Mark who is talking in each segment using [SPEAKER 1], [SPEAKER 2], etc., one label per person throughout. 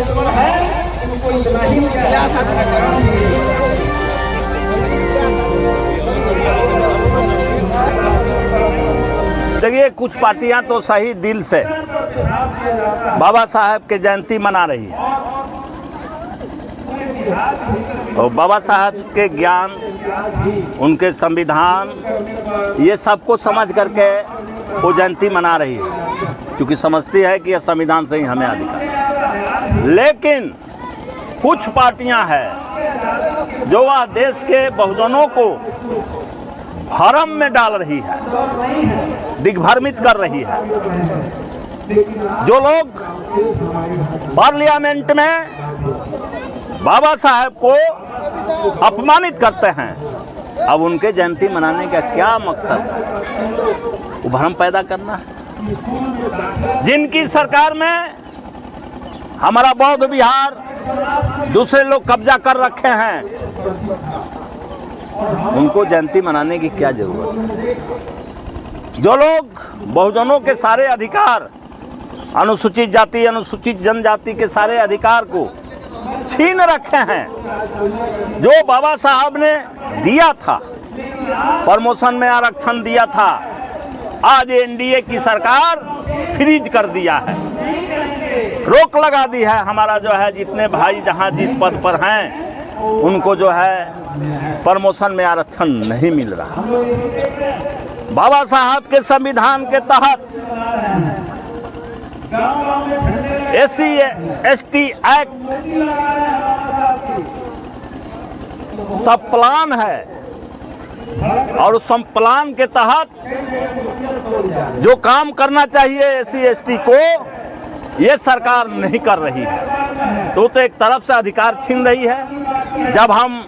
[SPEAKER 1] परमेश्वर है, उनको इतना ही
[SPEAKER 2] देखिए, कुछ पार्टियां तो सही दिल से बाबा साहब के जयंती मना रही है और बाबा साहब के ज्ञान, उनके संविधान, ये सबको समझ करके वो जयंती मना रही है, क्योंकि समझती है कि यह संविधान से ही हमें अधिकार। लेकिन कुछ पार्टियां हैं जो वह देश के बहुजनों को भ्रम में डाल रही है, दिग्भ्रमित कर रही है। जो लोग पार्लियामेंट में बाबा साहब को अपमानित करते हैं, अब उनके जयंती मनाने का क्या मकसद है? वो भ्रम पैदा करना है। जिनकी सरकार में हमारा बौद्ध विहार दूसरे लोग कब्जा कर रखे हैं, उनको जयंती मनाने की क्या जरूरत है? जो लोग बहुजनों के सारे अधिकार, अनुसूचित जाति, अनुसूचित जनजाति के सारे अधिकार को छीन रखे हैं, जो बाबा साहब ने दिया था, प्रमोशन में आरक्षण दिया था, आज एनडीए की सरकार फ्रीज कर दिया है, रोक लगा दी है। हमारा जो है जितने भाई जहां जिस पद पर हैं, उनको जो है प्रमोशन में आरक्षण नहीं मिल रहा। बाबा साहब के संविधान के तहत SC/ST एक्ट सब प्लान है और उस प्लान के तहत जो काम करना चाहिए SC/ST को, ये सरकार नहीं कर रही है। तो एक तरफ से अधिकार छीन रही है। जब हम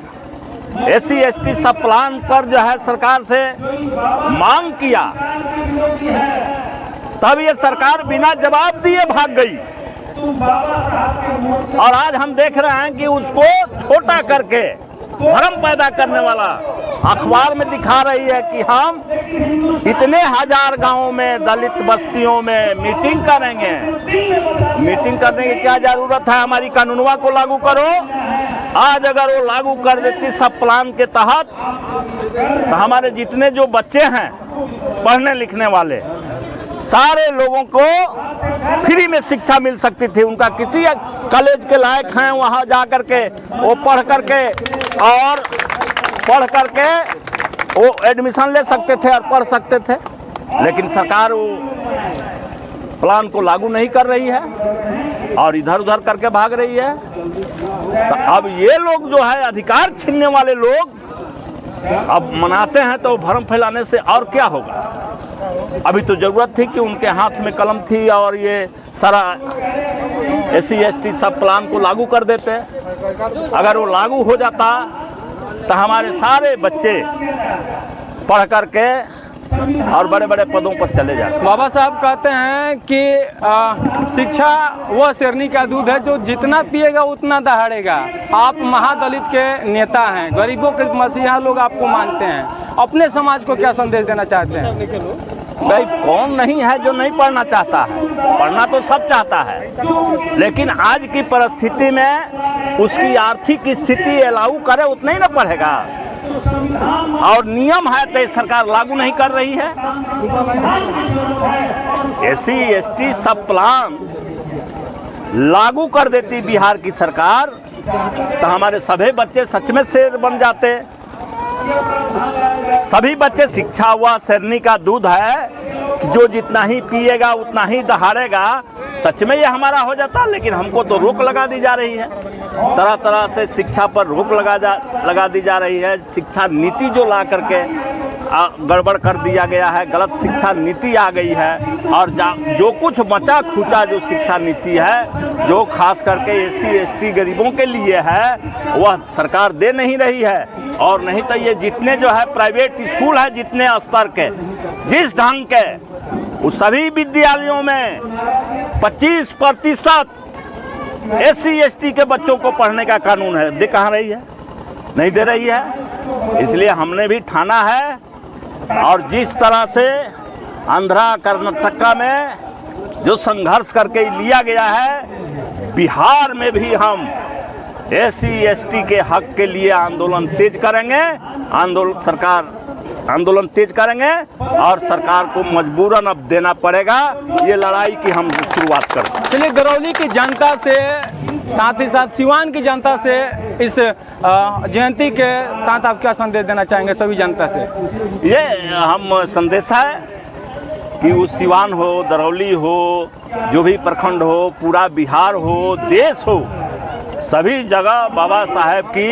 [SPEAKER 2] SC/ST सब प्लान पर जो है सरकार से मांग किया, तब ये सरकार बिना जवाब दिए भाग गई और आज हम देख रहे हैं कि उसको छोटा करके भ्रम पैदा करने वाला अखबार में दिखा रही है कि हम इतने हजार गांवों में, दलित बस्तियों में मीटिंग करेंगे। मीटिंग करने की क्या जरूरत है? हमारी कानूनवा को लागू करो। आज अगर वो लागू कर देती सब प्लान के तहत, तो हमारे जितने जो बच्चे हैं पढ़ने लिखने वाले, सारे लोगों को फ्री में शिक्षा मिल सकती थी। उनका किसी कॉलेज के लायक हैं, वहाँ जा करके वो पढ़ करके वो एडमिशन ले सकते थे और पढ़ सकते थे। लेकिन सरकार वो प्लान को लागू नहीं कर रही है और इधर उधर करके भाग रही है। तो अब ये लोग जो है अधिकार छीनने वाले लोग अब मनाते हैं, तो भ्रम फैलाने से और क्या होगा? अभी तो जरूरत थी कि उनके हाथ में कलम थी और ये सारा SC/ST सब प्लान को लागू कर देते। अगर वो लागू हो जाता तो हमारे सारे बच्चे पढ़ करके और बड़े बड़े पदों पर चले जाते।
[SPEAKER 3] बाबा साहब कहते हैं कि शिक्षा वह शेरनी का दूध है जो जितना पिएगा उतना दहाड़ेगा। आप महादलित के नेता हैं, गरीबों के मसीहा लोग आपको मानते हैं, अपने समाज को क्या संदेश देना चाहते हैं?
[SPEAKER 2] भाई, कौन नहीं है जो नहीं पढ़ना चाहता है? पढ़ना तो सब चाहता है, लेकिन आज की परिस्थिति में उसकी आर्थिक स्थिति अलाउ करे उतना ही ना पढ़ेगा। और नियम है तो सरकार लागू नहीं कर रही है। SC/ST सब प्लान लागू कर देती बिहार की सरकार, तो हमारे सभी बच्चे सच में शेर बन जाते। सभी बच्चे, शिक्षा हुआ शेरनी का दूध है कि जो जितना ही पिएगा उतना ही दहाड़ेगा। सच में ये हमारा हो जाता, लेकिन हमको तो रोक लगा दी जा रही है। तरह तरह से शिक्षा पर रोक लगा दी जा रही है। शिक्षा नीति जो ला करके गड़बड़ कर दिया गया है, गलत शिक्षा नीति आ गई है। और जो कुछ बचा खुचा जो शिक्षा नीति है, जो खास करके SC/ST गरीबों के लिए है, वह सरकार दे नहीं रही है। और नहीं तो ये जितने जो है प्राइवेट स्कूल है, जितने स्तर के, जिस ढंग के, उस सभी विद्यालयों में 25% SC/ST के बच्चों को पढ़ने का कानून है। दे कहाँ रही है? नहीं दे रही है। इसलिए हमने भी ठाना है, और जिस तरह से आंध्रा कर्नाटका में जो संघर्ष करके लिया गया है, बिहार में भी हम SC/ST के हक के लिए आंदोलन तेज करेंगे। आंदोलन तेज करेंगे और सरकार को मजबूरन अब देना पड़ेगा ये लड़ाई की हम शुरुआत करें।
[SPEAKER 3] चलिए, गरौली की जनता से, साथ ही साथ सिवान की जनता से इस जयंती के साथ आप क्या संदेश देना चाहेंगे सभी जनता से?
[SPEAKER 2] ये हम संदेश है कि वो सिवान हो, दरौली हो, जो भी प्रखंड हो, पूरा बिहार हो, देश हो, सभी जगह बाबा साहेब की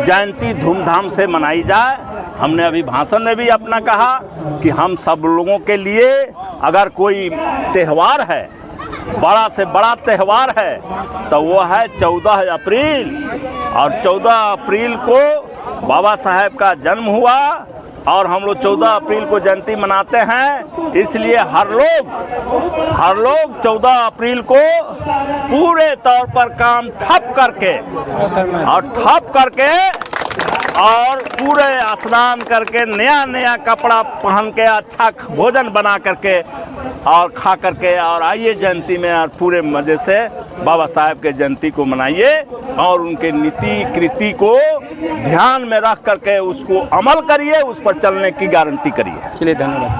[SPEAKER 2] जयंती धूमधाम से मनाई जाए। हमने अभी भाषण में भी अपना कहा कि हम सब लोगों के लिए अगर कोई त्यौहार है, बड़ा से बड़ा त्यौहार है, तो वो है 14 अप्रैल। और 14 अप्रैल को बाबा साहेब का जन्म हुआ और हम लोग 14 अप्रैल को जयंती मनाते हैं। इसलिए हर लोग 14 अप्रैल को पूरे तौर पर काम ठप करके और पूरे स्नान करके नया कपड़ा पहन के अच्छा भोजन बना करके और खा करके और आइए जयंती में और पूरे मज़े से बाबा साहेब के जयंती को मनाइए और उनके नीति कृति को ध्यान में रख करके उसको अमल करिए, उस पर चलने की गारंटी करिए।
[SPEAKER 3] चलिए, धन्यवाद।